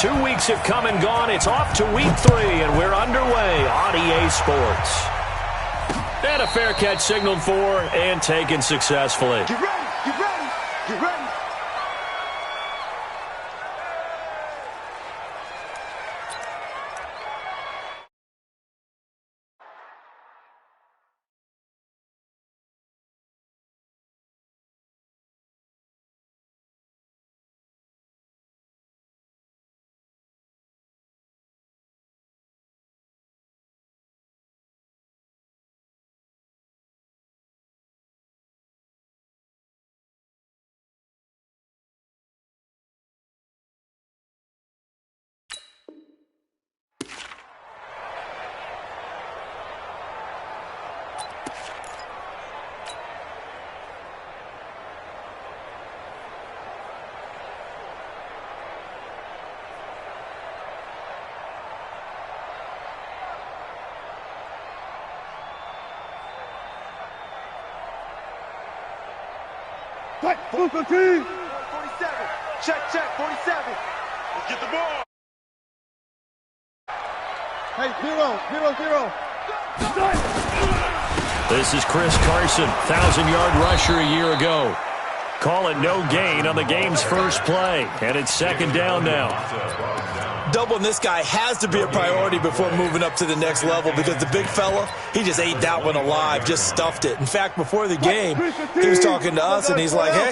2 weeks have come and gone. It's off to week 3, and we're underway on EA Sports. And a fair catch signaled for and taken successfully. Get ready, get ready, get ready. Full team. 47. Check, 47. Let's get the ball. Hey, 0. This is Chris Carson, 1,000-yard rusher a year ago. Call it no gain on the game's first play, and it's second down now. Doubling this guy has to be a priority before moving up to the next level because the big fella, he just ate that one alive, just stuffed it. In fact, before the game, he was talking to us, and he's like, hey,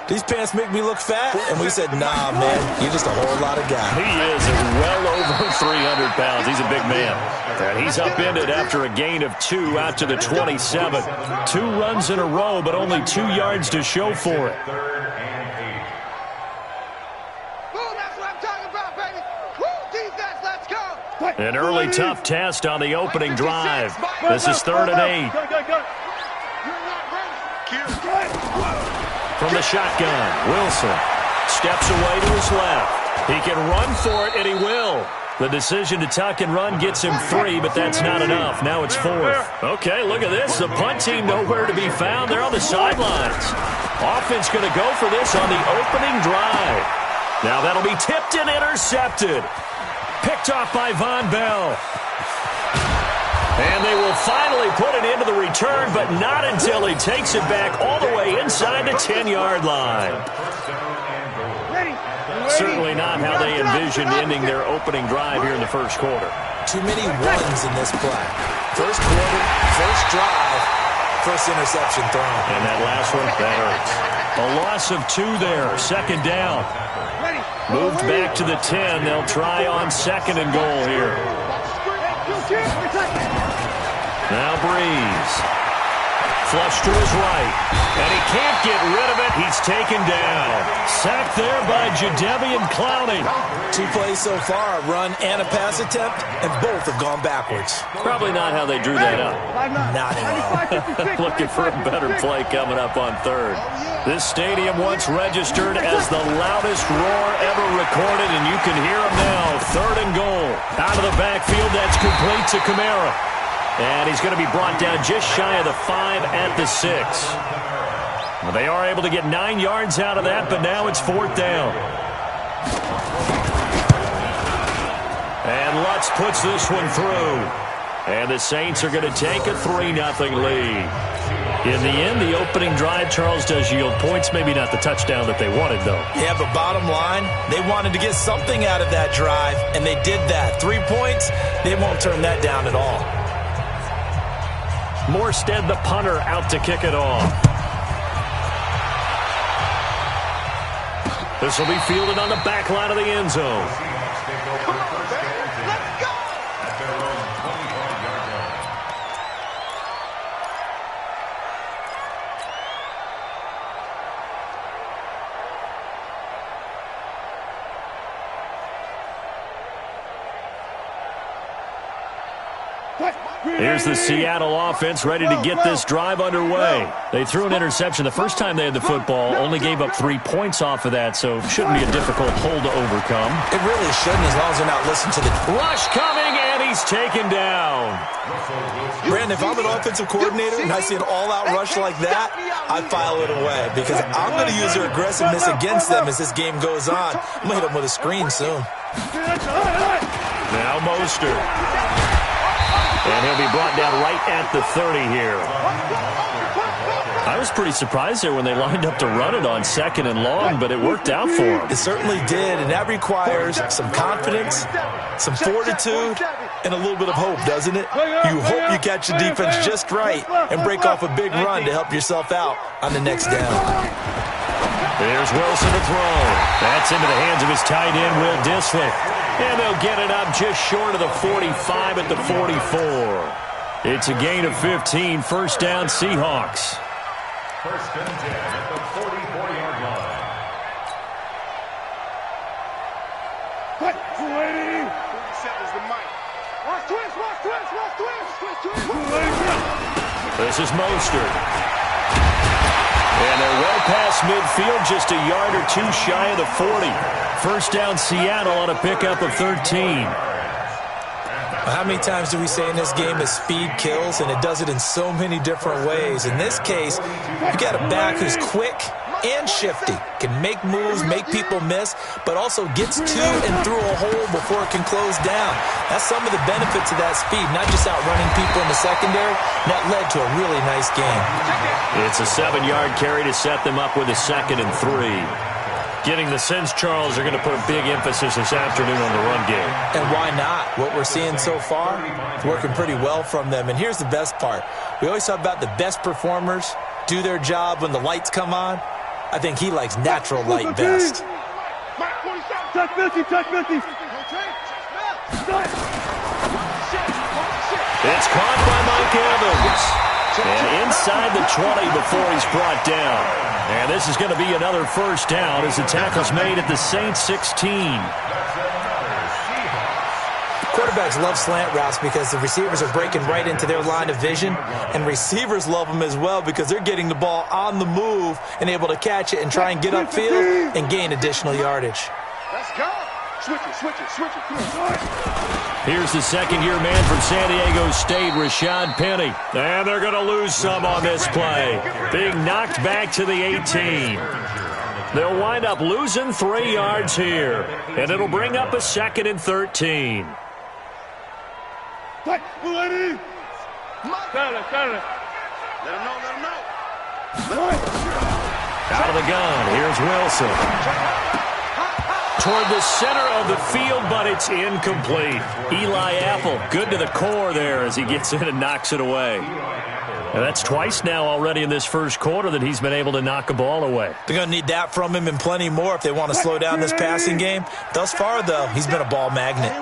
these pants make me look fat. And we said, nah, man, you're just a whole lot of guy. He is well over 300 pounds. He's a big man. And he's upended after a gain of 2 out to the 27. 2 runs in a row, but only 2 yards to show for it. An early tough test on the opening drive. This is 3rd and 8. From the shotgun, Wilson steps away to his left. He can run for it, and he will. The decision to tuck and run gets him 3, but that's not enough. Now it's 4th. Okay, look at this. The punt team nowhere to be found. They're on the sidelines. Offense going to go for this on the opening drive. Now that'll be tipped and intercepted. Picked off by Von Bell. And they will finally put it into the return, but not until he takes it back all the way inside the 10-yard line. Certainly not how they envisioned ending their opening drive here in the first quarter. Too many runs in this play. First quarter, first drive, first interception thrown. And that last one, that hurts. A loss of 2 there, second down. Moved back to the 10. They'll try on 2nd and goal here. Now Breeze. Flush to his right. And he can't get rid of it. He's taken down. Sacked there by Jadeveon Clowney. 2 plays so far, a run and a pass attempt, and both have gone backwards. Probably not how they drew that up. Not at all. Looking for a better play coming up on 3rd. This stadium once registered as the loudest roar ever recorded, and you can hear him now. 3rd and goal. Out of the backfield, that's complete to Kamara. And he's going to be brought down just shy of the 5 at the 6. Well, they are able to get 9 yards out of that, but now it's 4th down. And Lutz puts this one through. And the Saints are going to take a 3-0 lead. In the end, the opening drive, Charles, does yield points. Maybe not the touchdown that they wanted, though. Yeah, but bottom line, they wanted to get something out of that drive, and they did that. 3 points, they won't turn that down at all. Morstead, the punter, out to kick it off. This will be fielded on the back line of the end zone. Here's the Seattle offense ready to get this drive underway. They threw an interception the first time they had the football, only gave up 3 points off of that, so shouldn't be a difficult hole to overcome. It really shouldn't, as long as they're not listening to the rush coming, and he he's taken down. Brandon, if I'm an offensive coordinator and I see an all-out rush like that, I file it away because I'm going to use their aggressiveness against them as this game goes on. I'm going to hit them with a screen soon. Now Mostert. And he'll be brought down right at the 30 here. I was pretty surprised there when they lined up to run it on 2nd and long, but it worked out for him. It certainly did, and that requires some confidence, some fortitude, and a little bit of hope, doesn't it? You hope you catch the defense just right and break off a big run to help yourself out on the next down. There's Wilson to throw. That's into the hands of his tight end, Will Dissly. And they'll get it up just short of the 45 at the 44. It's a gain of 15, first down Seahawks. First and 10 at the 44-yard line. Fight, 280. 47's the mic. Watch twist, watch twist, watch twist. This is Mostert. And they're well past midfield, just a yard or two shy of the 40. First down Seattle on a pickup of 13. How many times do we say in this game that speed kills, and it does it in so many different ways? In this case, you got a back who's quick and shifty, can make moves, make people miss, but also gets to and through a hole before it can close down. That's some of the benefits of that speed, not just outrunning people in the secondary. That led to a really nice game. It's a 7-yard carry to set them up with a 2nd and 3. Getting the sense, Charles, they're going to put a big emphasis this afternoon on the run game. And why not? What we're seeing so far is working pretty well from them. And here's the best part. We always talk about the best performers do their job when the lights come on. I think he likes natural light best. Check 50, check 50. It's caught by Mike Evans. And inside the 20 before he's brought down. And this is going to be another first down as the tackle's made at the Saints 16. Quarterbacks love slant routes because the receivers are breaking right into their line of vision, and receivers love them as well because they're getting the ball on the move and able to catch it and try and get upfield and gain additional yardage. Let's go. Switch it, switch it, switch it. Here's the second-year man from San Diego State, Rashad Penny. And they're going to lose some on this play. Being knocked back to the 18. They'll wind up losing 3 yards here. And it'll bring up a 2nd and 13. Fight, 280. Let him know. Out of the gun, here's Wilson. Toward the center of the field, but it's incomplete. Eli Apple, good to the core there as he gets in and knocks it away. And that's twice now already in this first quarter that he's been able to knock a ball away. They're going to need that from him and plenty more if they want to slow down this passing game. Thus far, though, he's been a ball magnet.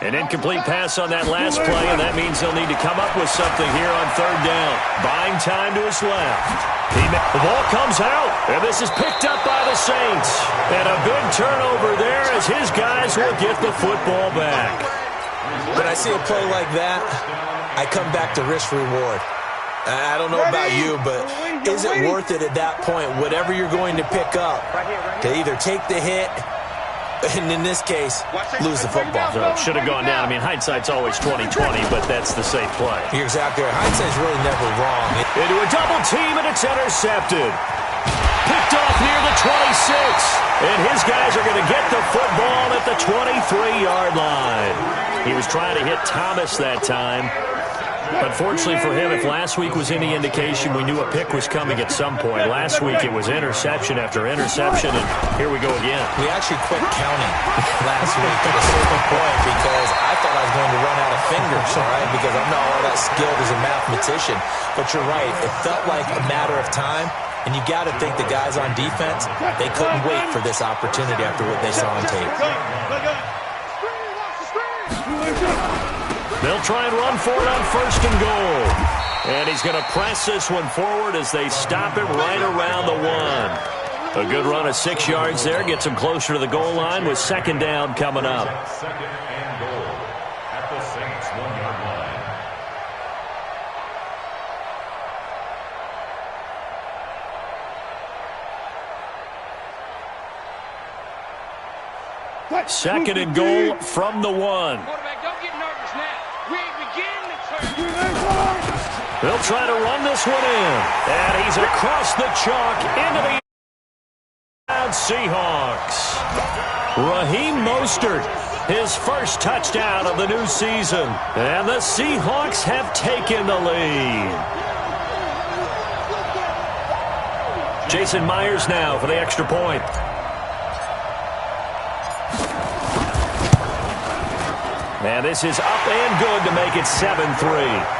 An incomplete pass on that last play, and that means he'll need to come up with something here on 3rd down. Buying time to his left. The ball comes out, and this is picked up by the Saints. And a big turnover there as his guys will get the football back. When I see a play like that, I come back to risk-reward. I don't know about you, but is it worth it at that point, whatever you're going to pick up, to either take the hit, and in this case, lose the football? So it should have gone down. I mean, hindsight's always 20/20, but that's the safe play. You're exactly right. Hindsight's really never wrong. Into a double team, and it's intercepted. Picked off near the 26. And his guys are going to get the football at the 23-yard line. He was trying to hit Thomas that time. Unfortunately for him, if last week was any indication, we knew a pick was coming at some point. Last week it was interception after interception, and here we go again. We actually quit counting last week at a certain point because I thought I was going to run out of fingers, all right, because I'm not all that skilled as a mathematician. But you're right. It felt like a matter of time, and you got to think the guys on defense, they couldn't wait for this opportunity after what they saw on tape. They'll try and run for it on 1st and goal. And he's going to press this one forward as they stop him right around the 1. A good run of 6 yards there. Gets him closer to the goal line with 2nd down coming up. 2nd and goal at the Saints 1-yard line. 2nd and goal from the 1. Quarterback, don't get nervous now. They'll try to run this one in. And he's across the chalk into the Seahawks. Raheem Mostert, his first touchdown of the new season. And the Seahawks have taken the lead. Jason Myers now for the extra point. And this is up and good to make it 7-3.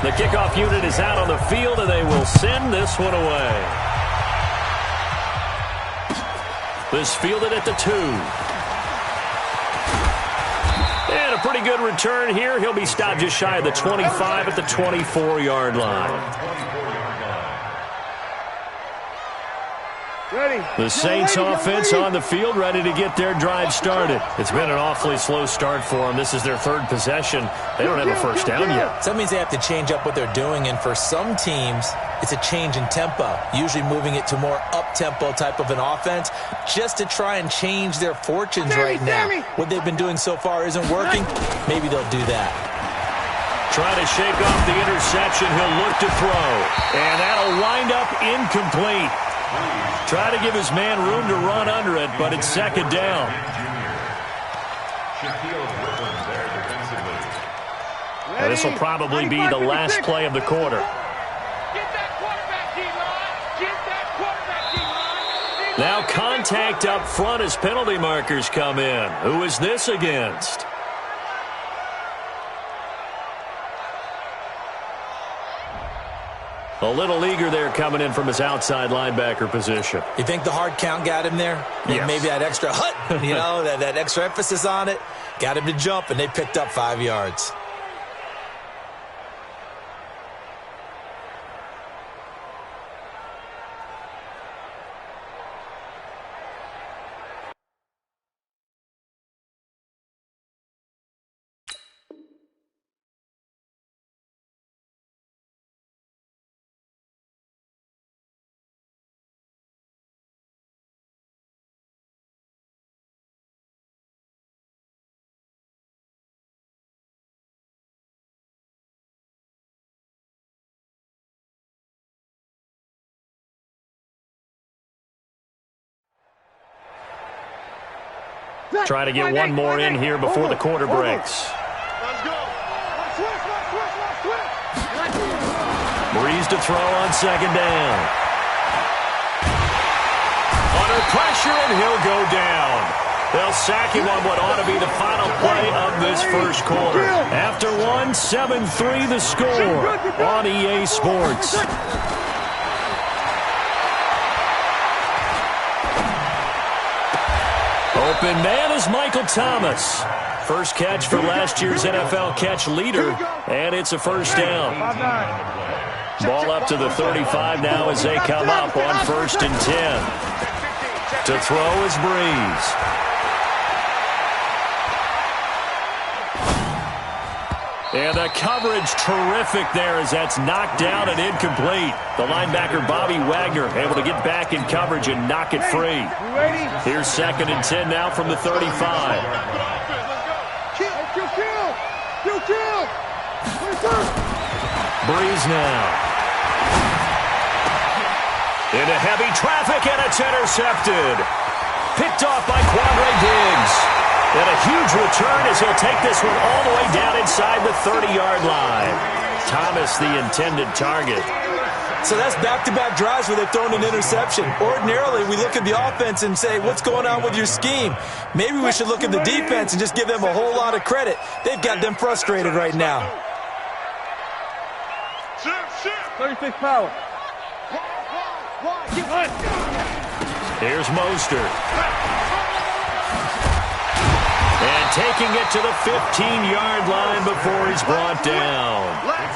The kickoff unit is out on the field, and they will send this one away. This fielded at the 2. And a pretty good return here. He'll be stopped just shy of the 25 at the 24-yard line. Ready. The Saints offense on the field, ready to get their drive started. It's been an awfully slow start for them. This is their third possession. They don't have a first down yet. So that means they have to change up what they're doing, and for some teams, it's a change in tempo, usually moving it to more up-tempo type of an offense just to try and change their fortunes right now. What they've been doing so far isn't working. Maybe they'll do that. Trying to shake off the interception. He'll look to throw. And that'll wind up incomplete. Try to give his man room to run under it, but it's second down. And this will probably be the last play of the quarter. Now contact up front as penalty markers come in. Who is this against? A little eager there coming in from his outside linebacker position. You think the hard count got him there? Yes. Maybe that extra hut, you know, that extra emphasis on it, got him to jump, and they picked up 5 yards. Try to get one more in here before the quarter breaks. Let's go. Breeze to throw on second down. Under pressure, and he'll go down. They'll sack him on what ought to be the final play of this first quarter. After one, 7-3 the score on EA Sports. Open man is Michael Thomas. First catch for last year's NFL catch leader, and it's a first down. Ball up to the 35 now as they come up on 1st and 10. To throw is Breeze. And the coverage terrific there as that's knocked down and incomplete. The linebacker Bobby Wagner able to get back in coverage and knock it free. Here's 2nd and 10 now from the 35. Breeze now. Into heavy traffic, and it's intercepted. Picked off by Quandre Diggs. And a huge return as he'll take this one all the way down inside the 30-yard line. Thomas, the intended target. So that's back-to-back drives where they've thrown an interception. Ordinarily, we look at the offense and say, what's going on with your scheme? Maybe we should look at the defense and just give them a whole lot of credit. They've got them frustrated right now. 36 power. Here's Mostert. And taking it to the 15-yard line before he's brought down.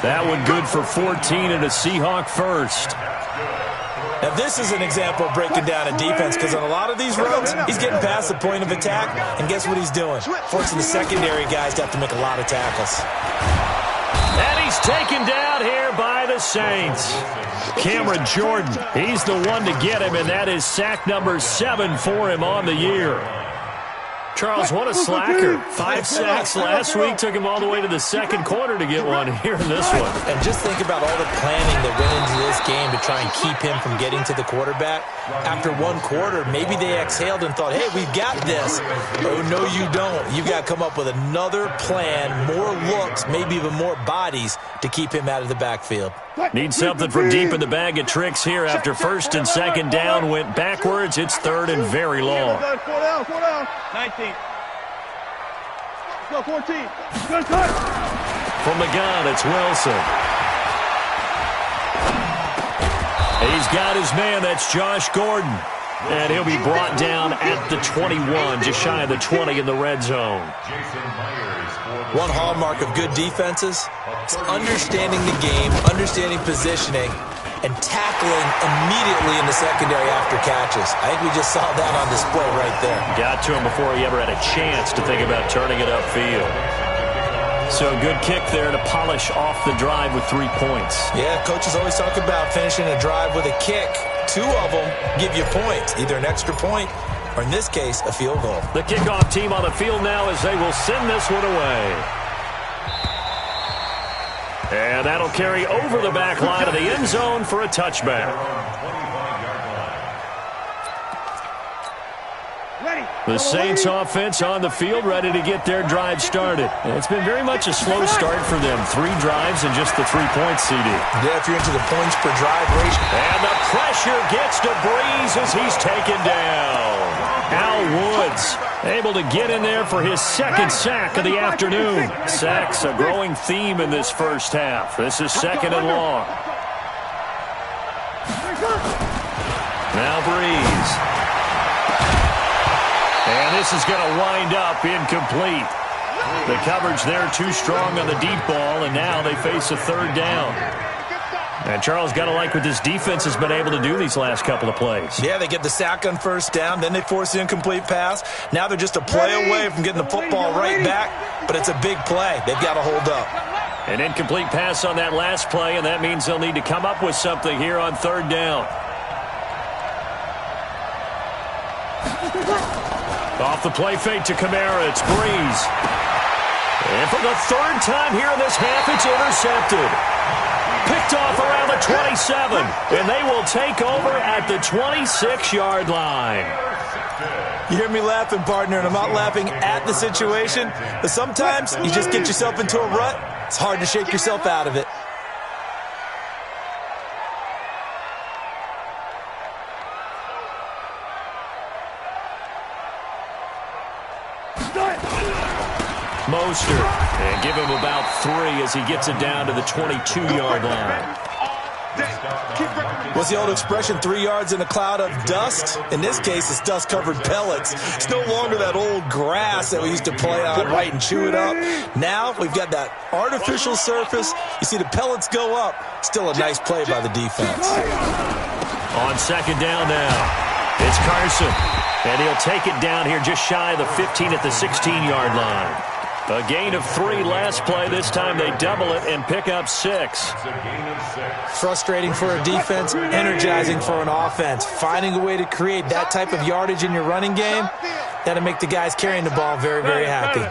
That one good for 14 and a Seahawk first. Now, this is an example of breaking down a defense because on a lot of these runs, he's getting past the point of attack, and guess what he's doing? Forcing the secondary guys to have to make a lot of tackles. And he's taken down here by the Saints. Cameron Jordan, he's the one to get him, and that is sack number 7 for him on the year. Charles, what a slacker. 5 sacks last week. Took him all the way to the second quarter to get one here in this one. And just think about all the planning that went into this game to try and keep him from getting to the quarterback. After one quarter, maybe they exhaled and thought, hey, we've got this. Oh, no, you don't. You've got to come up with another plan, more looks, maybe even more bodies to keep him out of the backfield. Need something from deep in the bag of tricks here after first and second down went backwards. It's third and very long. 4 down. 19. Let's go, 14. Good cut. From the gun, it's Wilson. He's got his man. That's Josh Gordon. And he'll be brought down at the 21, just shy of the 20 in the red zone. One hallmark of good defenses is understanding the game, understanding positioning, and tackling immediately in the secondary after catches. I think we just saw that on display right there. Got to him before he ever had a chance to think about turning it upfield. So good kick there to polish off the drive with 3 points. Yeah, coaches always talk about finishing a drive with a kick. 2 of them give you points, either an extra point or, in this case, a field goal. The kickoff team on the field now as they will send this one away. And that'll carry over the back line of the end zone for a touchback. The Saints offense on the field ready to get their drive started. It's been very much a slow start for them. 3 drives and just the 3 points, CD. Yeah, if you're into the points per drive ratio. And the pressure gets to Breeze as he's taken down. Al Woods able to get in there for his second sack of the afternoon. Sacks a growing theme in this first half. This is second and long. Now Breeze. And this is going to wind up incomplete. The coverage there too strong on the deep ball, and now they face a third down. And Charles, got to like what this defense has been able to do these last couple of plays. Yeah, they get the sack on first down, then they force the incomplete pass. Now they're just a play away from getting the football right back, but it's a big play. They've got to hold up. An incomplete pass on that last play, and that means they'll need to come up with something here on third down. Off the play fake to Kamara, it's Breeze. And for the third time here in this half, it's intercepted. Picked off around the 27, and they will take over at the 26-yard line. You hear me laughing, partner, and I'm not laughing at the situation, but sometimes you just get yourself into a rut. It's hard to shake yourself out of it. Mostert, and give him about 3 as he gets it down to the 22-yard line. What's the old expression, 3 yards in a cloud of dust? In this case, it's dust-covered pellets. It's no longer that old grass that we used to play on, right, and chew it up. Now we've got that artificial surface. You see the pellets go up. Still a nice play by the defense. On second down now, it's Carson. And he'll take it down here just shy of the 15 at the 16-yard line. A gain of 3 last play. This time they double it and pick up 6. Frustrating for a defense, energizing for an offense. Finding a way to create that type of yardage in your running game, that'll make the guys carrying the ball very, very happy. Go.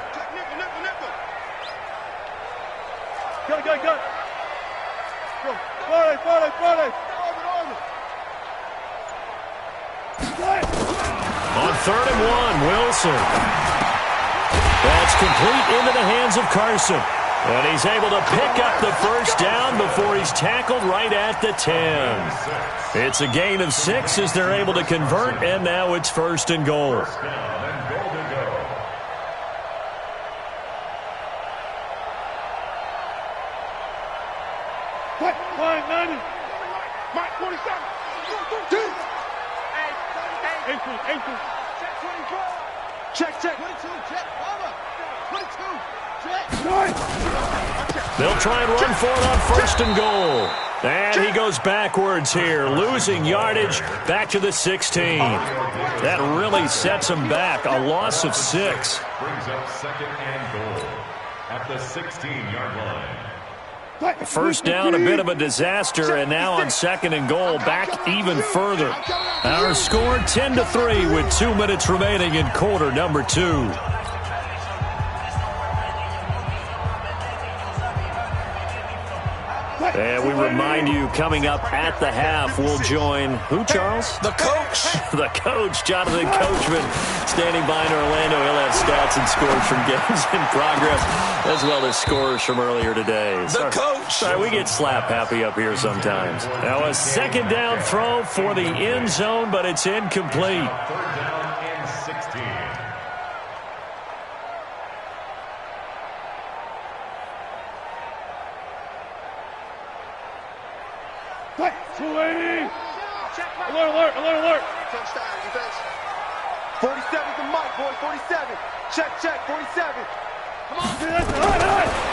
On third and 1, Wilson. That's complete into the hands of Carson. And he's able to pick up the first down before he's tackled right at the 10. It's a gain of 6 as they're able to convert, and now it's first and goal. Mike, 47. 18. Check. 22, check. 22, check. They'll try and run for it on first and goal. And he goes backwards here, losing yardage back to the 16. That really sets him back, a loss of 6. Brings up 2nd and goal at the 16-yard line. First down, a bit of a disaster, and now on 2nd and goal, back even further. Our score 10-3 with 2 minutes remaining in quarter number 2. And we remind you, coming up at the half, we'll join who, Charles? The coach. The coach, Jonathan Coachman, standing by in Orlando. He'll have stats and scores from games in progress, as well as scores from earlier today. The coach. Sorry, we get slap happy up here sometimes. Now a 2nd down throw for the end zone, but it's incomplete. 3rd down and 16. Cut. 280. Alert, alert, alert, alert. Touchdown, defense. 47's the mic, boy. 47. Check, 47. Come on.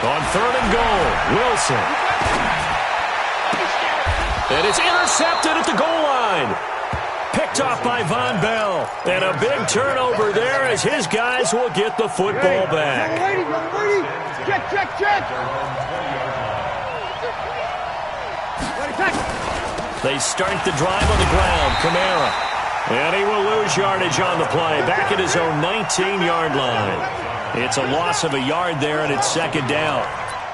On 3rd and goal, Wilson. And it's intercepted at the goal line. Picked off by Von Bell. And a big turnover there as his guys will get the football back. Check, check, check. They start the drive on the ground. Kamara. And he will lose yardage on the play. Back at his own 19-yard line. It's a loss of a yard there, and it's 2nd down.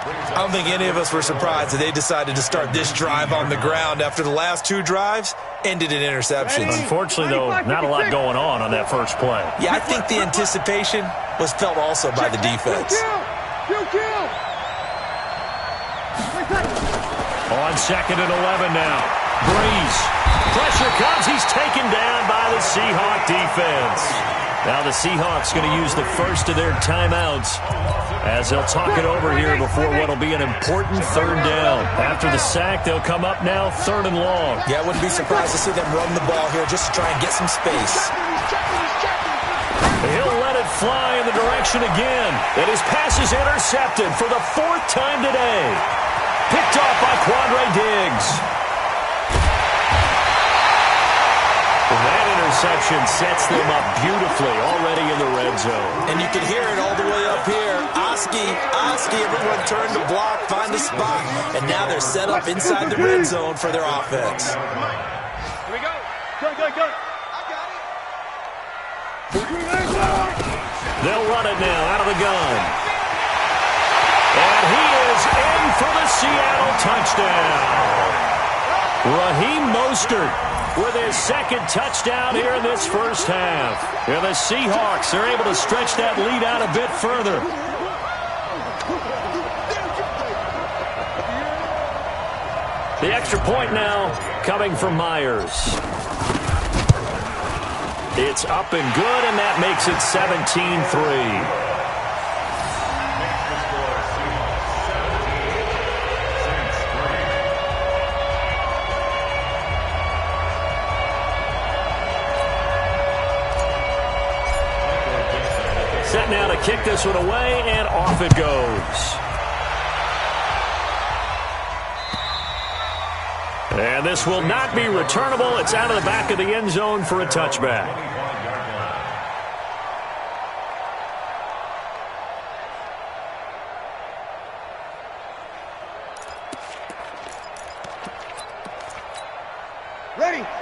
I don't think any of us were surprised that they decided to start this drive on the ground after the last 2 drives ended in interceptions. Unfortunately, though, not a lot going on that first play. Yeah, I think the anticipation was felt also by the defense. On 2nd and 11 now. Breeze. Pressure comes. He's taken down by the Seahawk defense. Now the Seahawks going to use the first of their timeouts as they'll talk it over here before what will be an important 3rd down. After the sack, they'll come up now 3rd and long. Yeah, I wouldn't be surprised to see them run the ball here just to try and get some space. He'll let it fly in the direction again. And his pass is intercepted for the 4th time today. Picked off by Quandre Diggs. That interception sets them up beautifully already in the red zone. And you can hear it all the way up here. Oski, everyone turned to block, find a spot, and now they're set up inside the red zone for their offense. Here we go. Go. I got it. They'll run it now out of the gun. And he is in for the Seattle touchdown. Raheem Mostert with his 2nd touchdown here in this first half. And the Seahawks are able to stretch that lead out a bit further. The extra point now coming from Myers. It's up and good, and that makes it 17-3. Set now to kick this one away, and off it goes. And this will not be returnable. It's out of the back of the end zone for a touchback.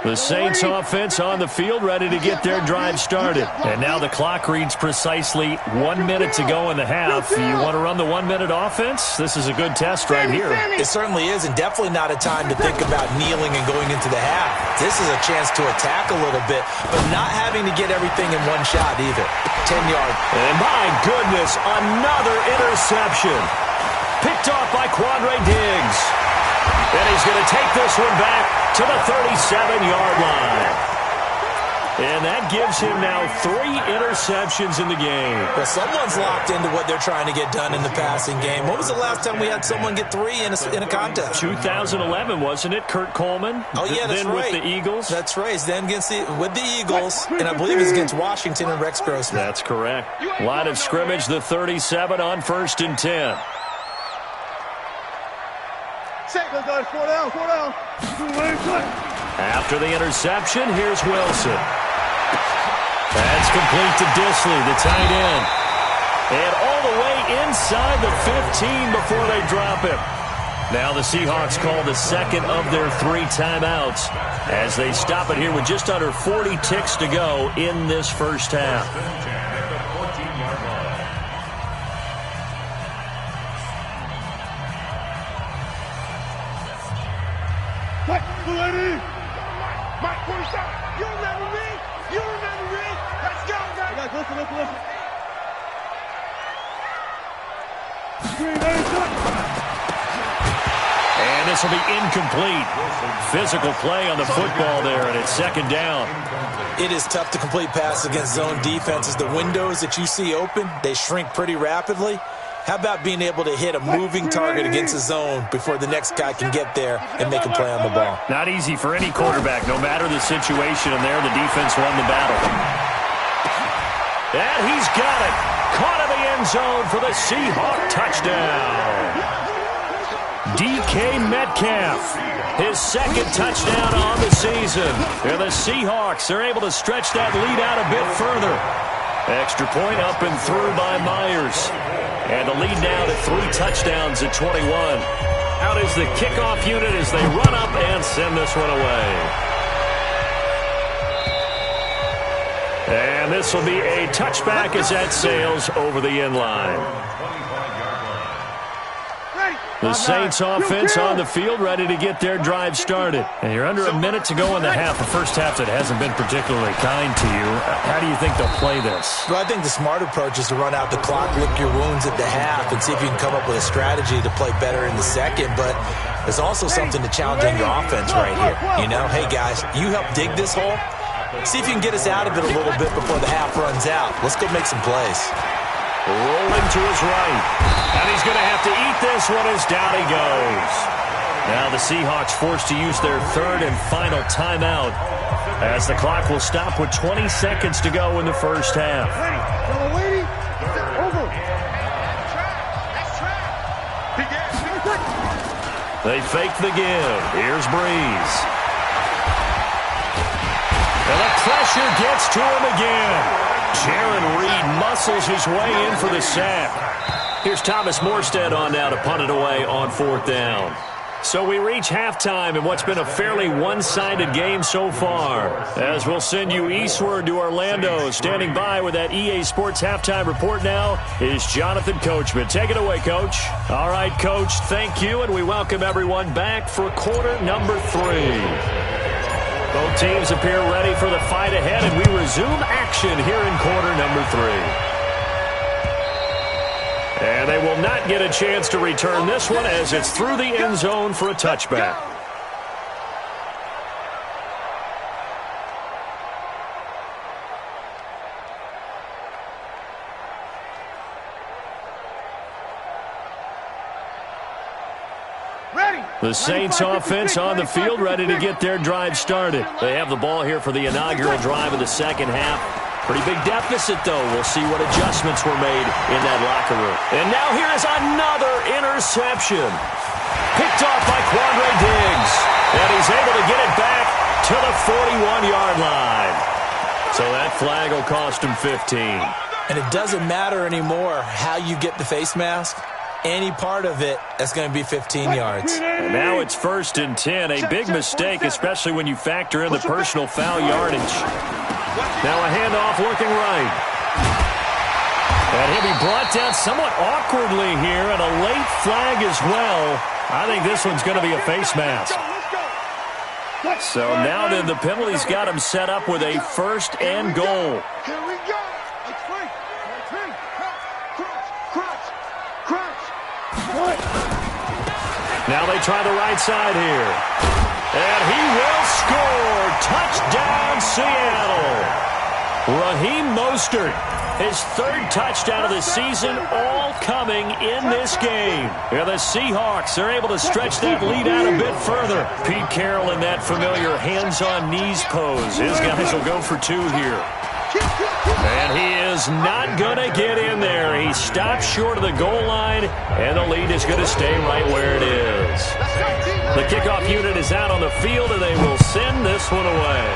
The Saints offense on the field, ready to get their drive started. And now the clock reads precisely 1 minute to go in the half. You want to run the 1 minute offense? This is a good test right here. It certainly is, and definitely not a time to think about kneeling and going into the half. This is a chance to attack a little bit, but not having to get everything in one shot either. 10-yard. And my goodness, another interception. Picked off by Quandre Diggs. And he's going to take this one back to the 37-yard line. And that gives him now 3 interceptions in the game. Well, someone's locked into what they're trying to get done in the passing game. When was the last time we had someone get 3 in a contest? 2011, wasn't it? Kurt Coleman. Oh, yeah, that's then right. With the Eagles. That's right. Then with the Eagles, and I believe it's against Washington and Rex Grossman. That's correct. Line of scrimmage, the 37 on 1st and 10. Go. guys, 4 down, 4 down. After the interception, here's Wilson. That's complete to Disley, the tight end. And all the way inside the 15 before they drop him. Now the Seahawks call the second of their 3 timeouts as they stop it here with just under 40 ticks to go in this first half. Mike, 47. You remember me? You remember me? Let's go, guys. Listen. And this will be incomplete. Physical play on the football there, and it's second down. It is tough to complete passes against zone defenses. The windows that you see open, they shrink pretty rapidly. How about being able to hit a moving target against a zone before the next guy can get there and make a play on the ball? Not easy for any quarterback, no matter the situation, and there the defense won the battle. And he's got it. Caught in the end zone for the Seahawk touchdown. DK Metcalf, his second touchdown on the season. And the Seahawks are able to stretch that lead out a bit further. Extra point up and through by Myers. And the lead now to 3 touchdowns at 21. Out is the kickoff unit as they run up and send this one away. And this will be a touchback as that sails over the end line. The Saints offense on the field, ready to get their drive started. And you're under a minute to go in the half, a first half that hasn't been particularly kind to you. How do you think they'll play this? Well, I think the smart approach is to run out the clock, lick your wounds at the half, and see if you can come up with a strategy to play better in the second. But there's also something to challenge on your offense right here. You know, hey, guys, you help dig this hole. See if you can get us out of it a little bit before the half runs out. Let's go make some plays. Rolling to his right. And he's going to have to eat this one as down he goes. Now the Seahawks forced to use their third and final timeout as the clock will stop with 20 seconds to go in the first half. They fake the give. Here's Breeze. And the pressure gets to him again. Jaron Reed muscles his way in for the sack. Here's Thomas Morstead on now to punt it away on 4th down. So we reach halftime in what's been a fairly one-sided game so far. As we'll send you eastward to Orlando. Standing by with that EA Sports halftime report now is Jonathan Coachman. Take it away, Coach. All right, Coach, thank you, and we welcome everyone back for quarter number 3. Both teams appear ready for the fight ahead, and we resume action here in quarter number 3. And they will not get a chance to return this one as it's through the end zone for a touchback. The Saints offense on the field, ready to get their drive started. They have the ball here for the inaugural drive of the second half. Pretty big deficit, though. We'll see what adjustments were made in that locker room. And now here is another interception. Picked off by Quandre Diggs. And he's able to get it back to the 41-yard line. So that flag will cost him 15. And it doesn't matter anymore how you get the face mask. Any part of it, that's going to be 15 yards. And now it's 1st and 10. A big mistake, especially when you factor in the personal foul yardage. Now a handoff looking right. And he'll be brought down somewhat awkwardly here, and a late flag as well. I think this one's going to be a face mask. So now then the penalty's got him set up with a 1st and goal. Here we go. Now they try the right side here. And he will score. Touchdown, Seattle. Raheem Mostert, his 3rd touchdown of the season, all coming in this game. And the Seahawks are able to stretch that lead out a bit further. Pete Carroll in that familiar hands-on knees pose. His guys will go for 2 here. And he is not going to get in there. He stopped short of the goal line, and the lead is going to stay right where it is. The kickoff unit is out on the field, and they will send this one away.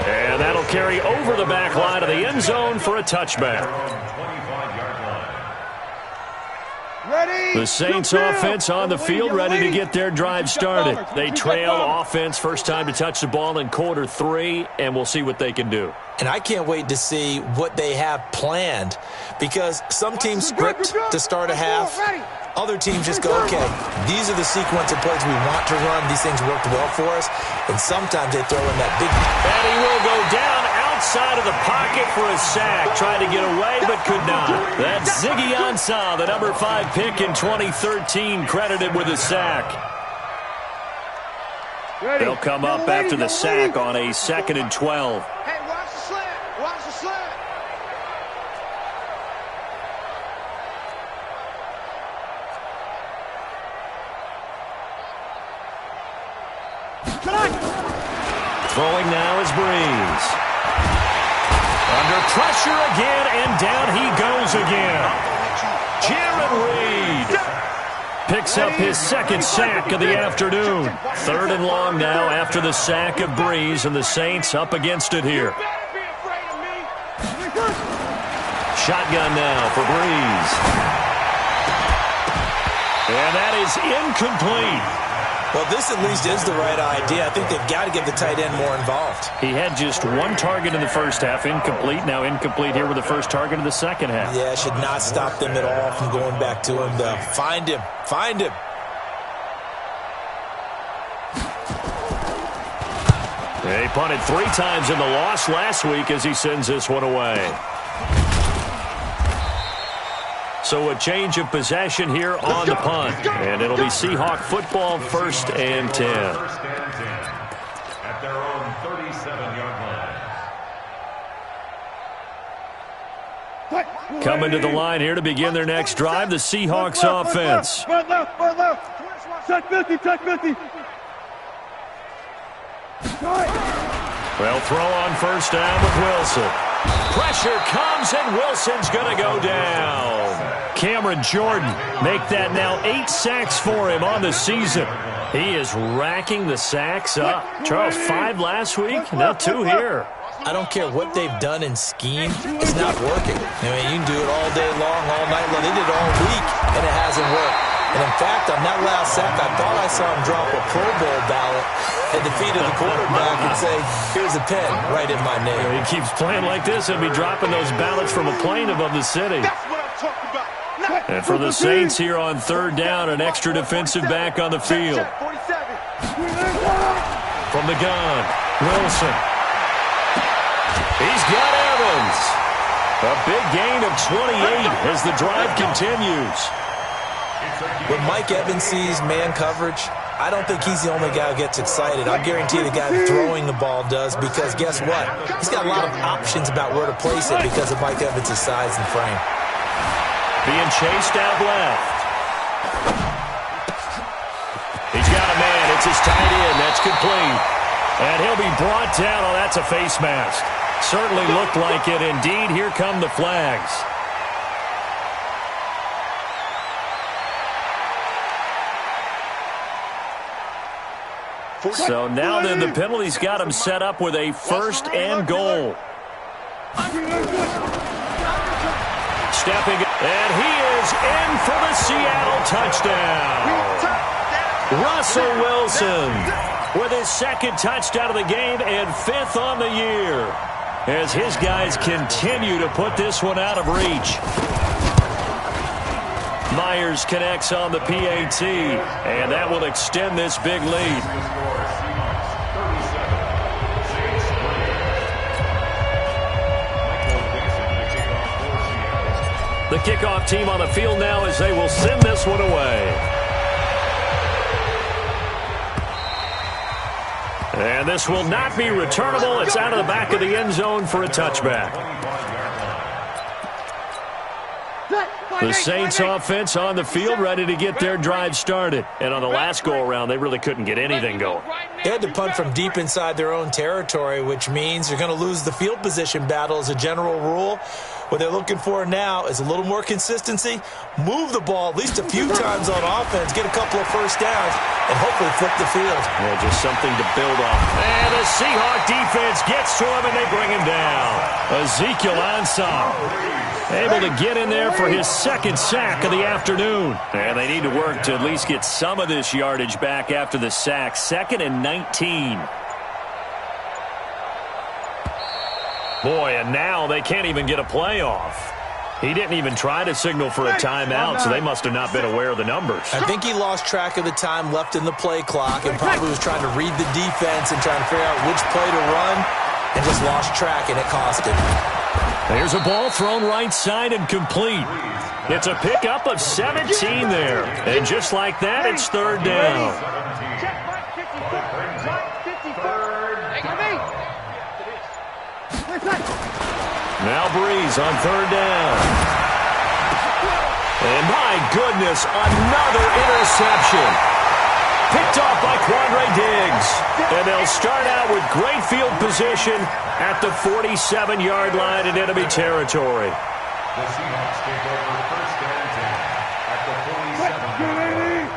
And that'll carry over the back line of the end zone for a touchback. The Saints offense on the field, ready to get their drive started. They trail offense first time to touch the ball in quarter 3, and we'll see what they can do. And I can't wait to see what they have planned, because some teams script to start a half. Other teams just go, okay, these are the sequence of plays we want to run. These things worked well for us. And sometimes they throw in that big... And he will go down outside of the pocket for a sack. Tried to get away, but could not. That's Ziggy Ansah, the number 5 pick in 2013, credited with a sack. They'll come up after the sack on a 2nd and 12. Hey, watch the slant. Watch the slant. Throwing now is Breeze. Under pressure again, and down he goes again. Jaron Reed picks up his 2nd sack of the afternoon. 3rd and long now after the sack of Breeze, and the Saints up against it here. Shotgun now for Breeze. And that is incomplete. Well, this at least is the right idea. I think they've got to get the tight end more involved. He had just 1 target in the first half, incomplete. Now incomplete here with the first target of the second half. Yeah, should not stop them at all from going back to him, though. Find him. Find him. He punted 3 times in the loss last week as he sends this one away. So a change of possession here on the punt. And it'll be Seahawk football, 1st and 10. At their own 37-yard line. Coming to the line here to begin their next drive, the Seahawks offense. Right left. Check 50, check 50. Well, throw on first down with Wilson. Pressure comes, and Wilson's going to go down. Cameron Jordan make that now 8 sacks for him on the season. He is racking the sacks up. Charles, 5 last week, now 2 here. I don't care what they've done in scheme. It's not working. I mean, you can do it all day long, all night long. They did it all week, and it hasn't worked. And, in fact, on that last sack, I thought I saw him drop a Pro Bowl ballot at the feet of the quarterback and say, here's a pen right in my name. He keeps playing like this and be dropping those ballots from a plane above the city. That's what I'm talking about. And for the Saints here on 3rd down, an extra defensive back on the field. 47. From the gun, Wilson. He's got Evans. A big gain of 28 as the drive continues. When Mike Evans sees man coverage, I don't think he's the only guy who gets excited. I guarantee the guy throwing the ball does, because guess what? He's got a lot of options about where to place it because of Mike Evans' size and frame. Being chased out left. He's got a man. It's his tight end. That's complete. And he'll be brought down. Oh, that's a face mask. Certainly looked like it. Indeed, here come the flags. So now then the penalty's got him set up with a 1st and goal. Stepping, and he is in for the Seattle touchdown. Russell Wilson with his 2nd touchdown of the game and 5th on the year, as his guys continue to put this one out of reach. Myers connects on the PAT, and that will extend this big lead. The kickoff team on the field now as they will send this one away. And this will not be returnable. It's out of the back of the end zone for a touchback. The Saints offense on the field ready to get their drive started. And on the last go-around, they really couldn't get anything going. They had to punt from deep inside their own territory, which means you're going to lose the field position battle as a general rule. What they're looking for now is a little more consistency, move the ball at least a few times on offense, get a couple of first downs, and hopefully flip the field. Yeah, just something to build off. And the Seahawk defense gets to him, and they bring him down. Ezekiel Ansah able to get in there for his second sack of the afternoon. And they need to work to at least get some of this yardage back after the sack. 2nd and 19. Boy, and now they can't even get a play off. He didn't even try to signal for a timeout, so they must have not been aware of the numbers. I think he lost track of the time left in the play clock and probably was trying to read the defense and trying to figure out which play to run and just lost track, and it cost him. There's a ball thrown right side and complete. It's a pickup of 17 there. And just like that, it's 3rd down. Now Breeze on 3rd down. And my goodness, another interception. Picked off by Quandre Diggs. And they'll start out with great field position at the 47-yard line in enemy territory. The Seahawks take over 1st and 10 at the 47-yard line.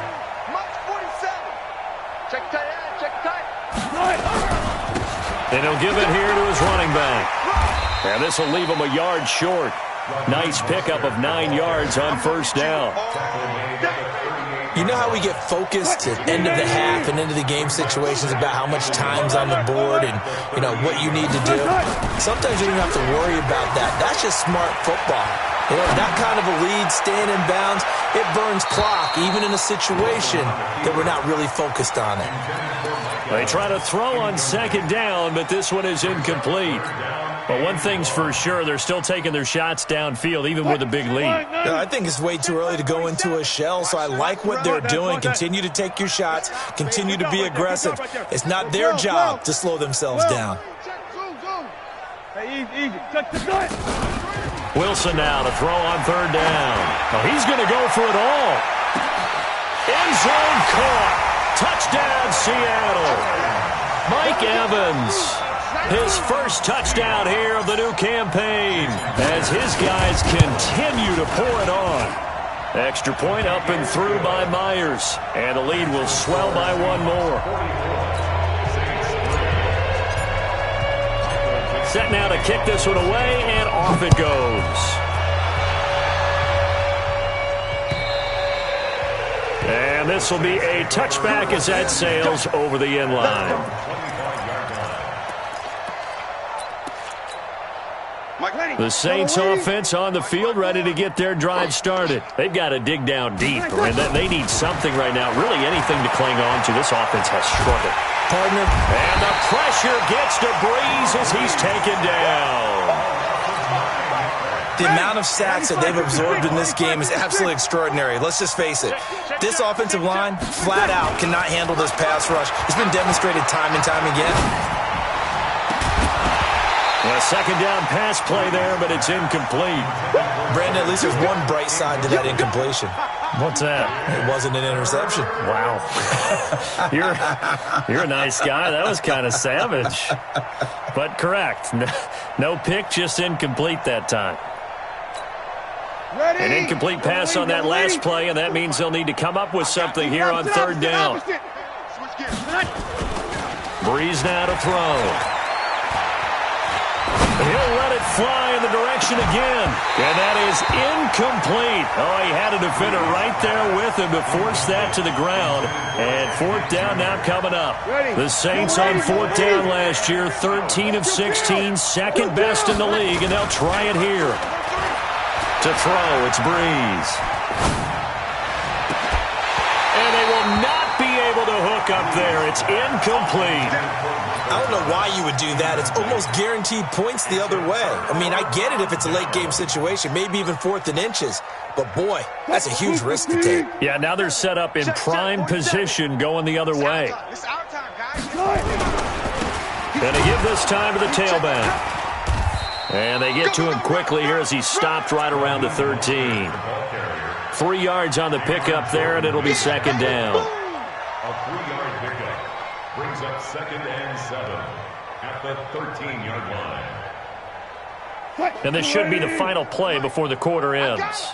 March 47. Check tight end, check tight. And he'll give it here to his running back. And this will leave him a yard short. Nice pickup of 9 yards on 1st down. You know how we get focused at end of the half and into the game situations about how much time's on the board and, you know, what you need to do? Sometimes you don't have to worry about that. That's just smart football. You know, that kind of a lead, staying in bounds, it burns clock, even in a situation that we're not really focused on it. They try to throw on 2nd down, but this one is incomplete. But one thing's for sure, they're still taking their shots downfield, even with a big lead. I think it's way too early to go into a shell, so I like what they're doing. Continue to take your shots. Continue to be aggressive. It's not their job to slow themselves down. Wilson now to throw on 3rd down. Oh, he's going to go for it all. End zone caught. Touchdown, Seattle. Mike Evans. His first touchdown here of the new campaign as his guys continue to pour it on. Extra point up and through by Myers. And the lead will swell by 1 more. Set now to kick this one away, and off it goes. And this will be a touchback as that sails over the end line. The Saints offense on the field, ready to get their drive started. They've got to dig down deep, and they need something right now, really anything to cling on to. This offense has struggled. Partner. And the pressure gets to Breeze as he's taken down. The amount of sacks that they've absorbed in this game is absolutely extraordinary. Let's just face it. This offensive line, flat out, cannot handle this pass rush. It's been demonstrated time and time again. A 2nd down pass play there, but it's incomplete. Brandon, at least there's one bright side to that incompletion. What's that? It wasn't an interception. Wow. You're a nice guy. That was kind of savage. But correct. No pick, just incomplete that time. An incomplete pass on that last play, and that means they'll need to come up with something here on 3rd down. Breeze now to throw. He'll let it fly in the direction again. And that is incomplete. Oh, he had a defender right there with him to force that to the ground. And 4th down now coming up. The Saints on 4th down last year, 13 of 16, second best in the league, and they'll try it here. To throw, it's Breeze. And they will not be able to hook up there. It's incomplete. I don't know why you would do that. It's almost guaranteed points the other way. I mean, I get it if it's a late game situation, maybe even 4th and inches. But, boy, that's a huge risk to take. Yeah, now they're set up in prime position going the other way. Gonna give this time to the tailback. And they get to him quickly here as he stopped right around the 13. 3 yards on the pickup there, and it'll be 2nd down. A 3-yard pickup. brings up 2nd and 7 at the 13-yard line. And this should be the final play before the quarter ends.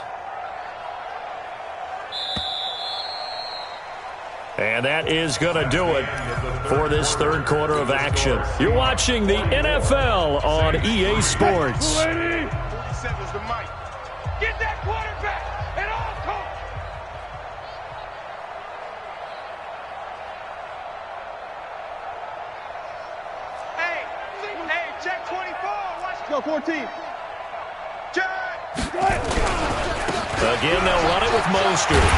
And that is going to do it for this third quarter of action. You're watching the NFL on EA Sports. 47 is the mic. Get that quarterback at all costs. Hey, check 24. Watch. Go 14. Check. Again, they'll run it with Mostert.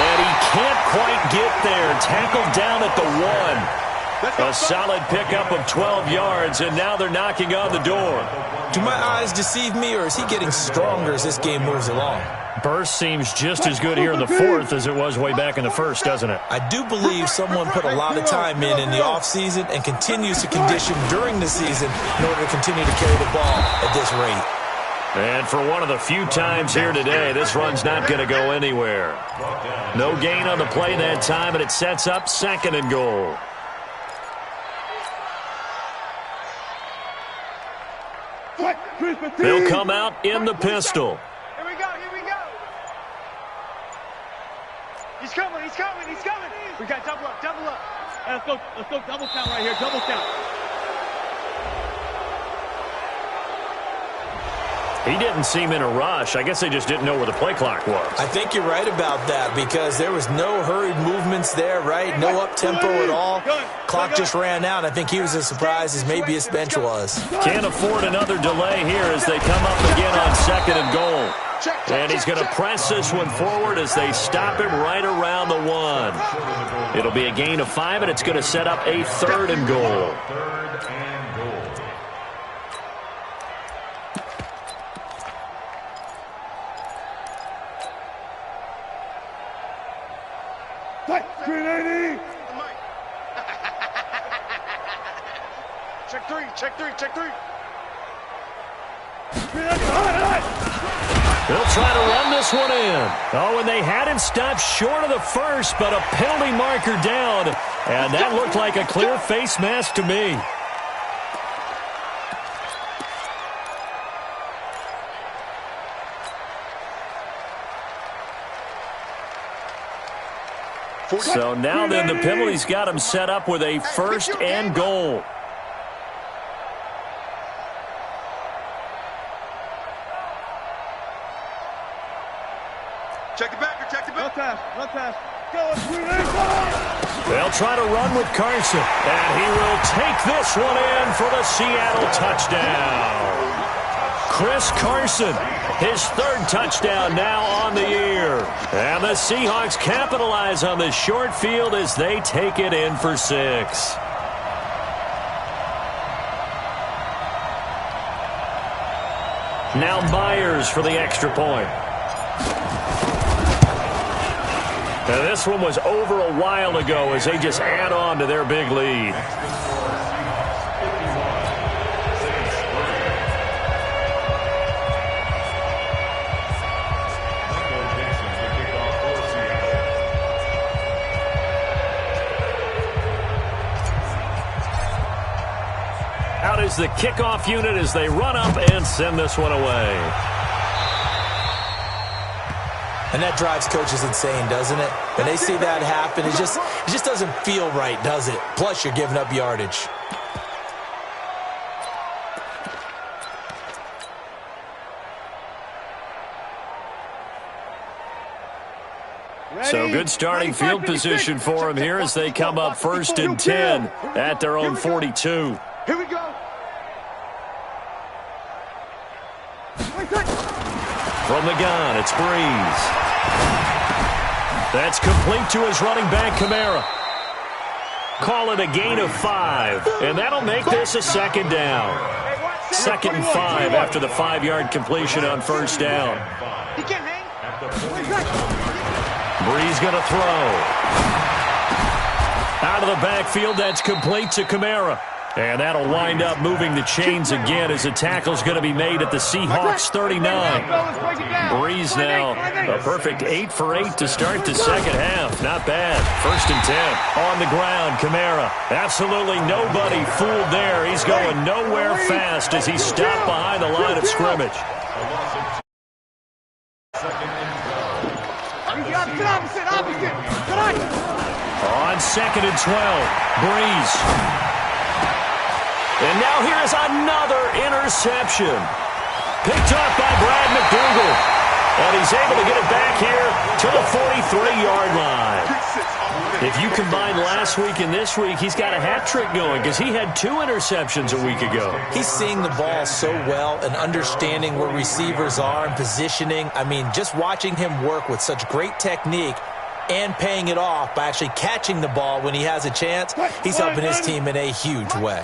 And he can't quite get there. Tackled down at the 1. A solid pickup of 12 yards, and now they're knocking on the door. Do my eyes deceive me, or is he getting stronger as this game moves along? Burst seems just as good here in the fourth as it was way back in the first, doesn't it? I do believe someone put a lot of time in the offseason and continues to condition during the season in order to continue to carry the ball at this rate. And for one of the few times here today, this run's not going to go anywhere. No gain on the play that time, and it sets up 2nd and goal. They'll come out in the pistol. Here we go. He's coming. We got double up. Let's go double count right here, double count. He didn't seem in a rush. I guess they just didn't know where the play clock was. I think you're right about that because there was no hurried movements there, right? No up-tempo at all. Clock just ran out. I think he was as surprised as maybe his bench was. Can't afford another delay here as they come up again on 2nd and goal. And he's going to press this one forward as they stop him right around the 1. It'll be a gain of 5, and it's going to set up a 3rd and goal. 3rd and goal. Check three. They'll try to run this one in. Oh, and they had him stopped short of the first, but a penalty marker down. And that looked like a clear face mask to me. So now then the penalty's got him set up with a 1st and goal. Check the back. No pass. Go. They'll try to run with Carson, and he will take this one in for the Seattle touchdown. Chris Carson, his 3rd touchdown now on the year. And the Seahawks capitalize on the short field as they take it in for 6. Now Myers for the extra point. Now this one was over a while ago as they just add on to their big lead. Out is the kickoff unit as they run up and send this one away. And that drives coaches insane, doesn't it? When they see that happen, it just doesn't feel right, does it? Plus, you're giving up yardage. So good starting field position for them here as they come up 1st and 10 at their own 42. Here we go. From the gun, it's Breeze. That's complete to his running back, Kamara. Call it a gain of 5, and that'll make this a 2nd down. 2nd and 5 after the 5-yard completion on 1st down. He can't hang. Breeze going to throw. Out of the backfield, that's complete to Kamara. And that'll wind up moving the chains again as the tackle's going to be made at the Seahawks 39. Breeze now a perfect 8 for 8 to start the second half. Not bad. 1st and 10. On the ground, Kamara. Absolutely nobody fooled there. He's going nowhere fast as he's stopped behind the line of scrimmage. On 2nd and 12, Breeze. And now here's another interception. Picked up by Brad McDougal. And he's able to get it back here to the 43-yard line. If you combine last week and this week, he's got a hat trick going because he had 2 interceptions a week ago. He's seeing the ball so well and understanding where receivers are and positioning. I mean, just watching him work with such great technique and paying it off by actually catching the ball when he has a chance, he's helping his team in a huge way.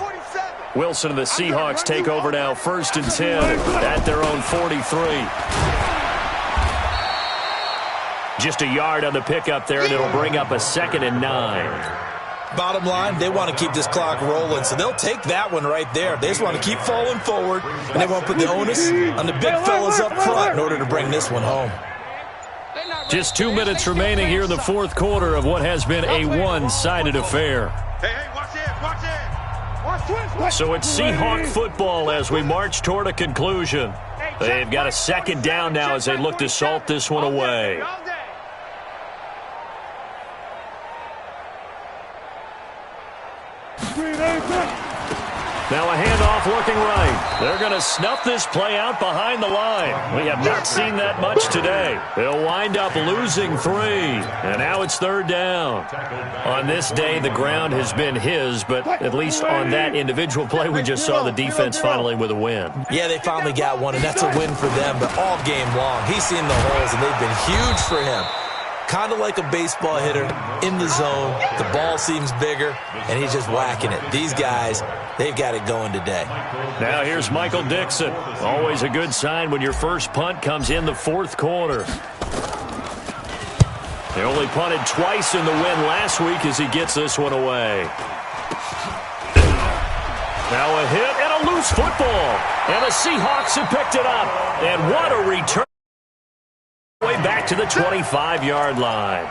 Wilson and the Seahawks take over now, 1st and 10 at their own 43. Just a yard on the pickup there, and it'll bring up a 2nd and 9. Bottom line, they want to keep this clock rolling, so they'll take that one right there. They just want to keep falling forward, and they want to put the onus on the big fellas up front in order to bring this one home. Just 2 minutes remaining here in the 4th quarter of what has been a one-sided affair. Hey, watch it, watch it. So it's Seahawk football as we march toward a conclusion. They've got a 2nd down now as they look to salt this one away. Now a handoff looking right. They're going to snuff this play out behind the line. We have not seen that much today. They'll wind up losing 3. And now it's 3rd down. On this day, the ground has been his, but at least on that individual play, we just saw the defense finally with a win. Yeah, they finally got one, and that's a win for them. But all game long, he's seen the holes, and they've been huge for him. Kind of like a baseball hitter in the zone. The ball seems bigger, and he's just whacking it. These guys, they've got it going today. Now here's Michael Dixon. Always a good sign when your first punt comes in the 4th quarter. They only punted twice in the win last week as he gets this one away. Now a hit and a loose football. And the Seahawks have picked it up. And what a return. Way back to the 25-yard line.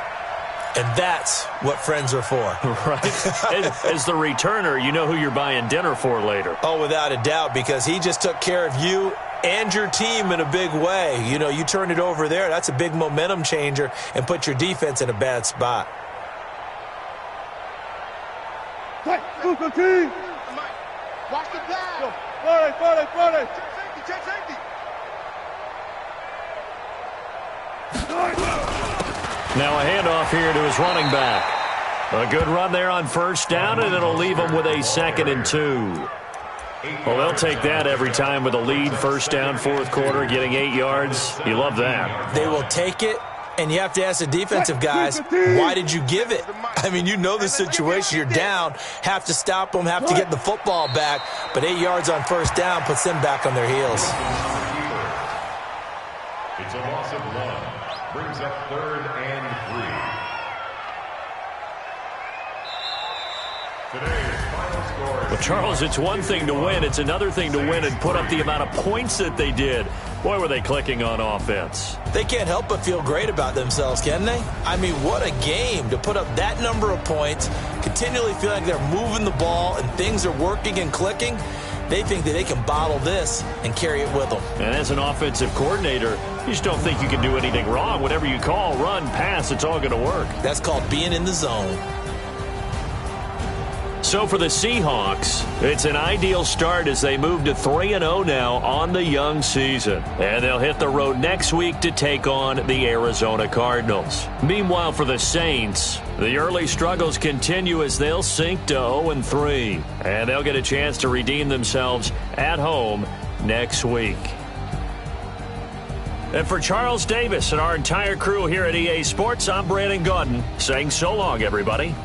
And that's what friends are for. Right. As the returner, you know who you're buying dinner for later. Oh, without a doubt, because he just took care of you and your team in a big way. You know, you turned it over there. That's a big momentum changer and put your defense in a bad spot. Watch the pass. Check safety. Now a handoff here to his running back. A good run there on 1st down, and it'll leave him with a 2nd and 2. Well, they'll take that every time with a lead. 1st down, 4th quarter, getting 8 yards. You love that. They will take it, and you have to ask the defensive guys, why did you give it? I mean, you know the situation. You're down, have to stop them, have to get the football back, but 8 yards on 1st down puts them back on their heels. It's a loss of 1. Brings up 3rd and 3. Today's final score. Well, Charles, it's one thing to win. It's another thing to win and put up the amount of points that they did. Boy, were they clicking on offense. They can't help but feel great about themselves, can they? I mean, what a game to put up that number of points, continually feel like they're moving the ball and things are working and clicking. They think that they can bottle this and carry it with them. And as an offensive coordinator, you just don't think you can do anything wrong. Whatever you call, run, pass, it's all going to work. That's called being in the zone. So for the Seahawks, it's an ideal start as they move to 3-0 now on the young season. And they'll hit the road next week to take on the Arizona Cardinals. Meanwhile, for the Saints, the early struggles continue as they'll sink to 0-3. And they'll get a chance to redeem themselves at home next week. And for Charles Davis and our entire crew here at EA Sports, I'm Brandon Gaudin saying so long, everybody.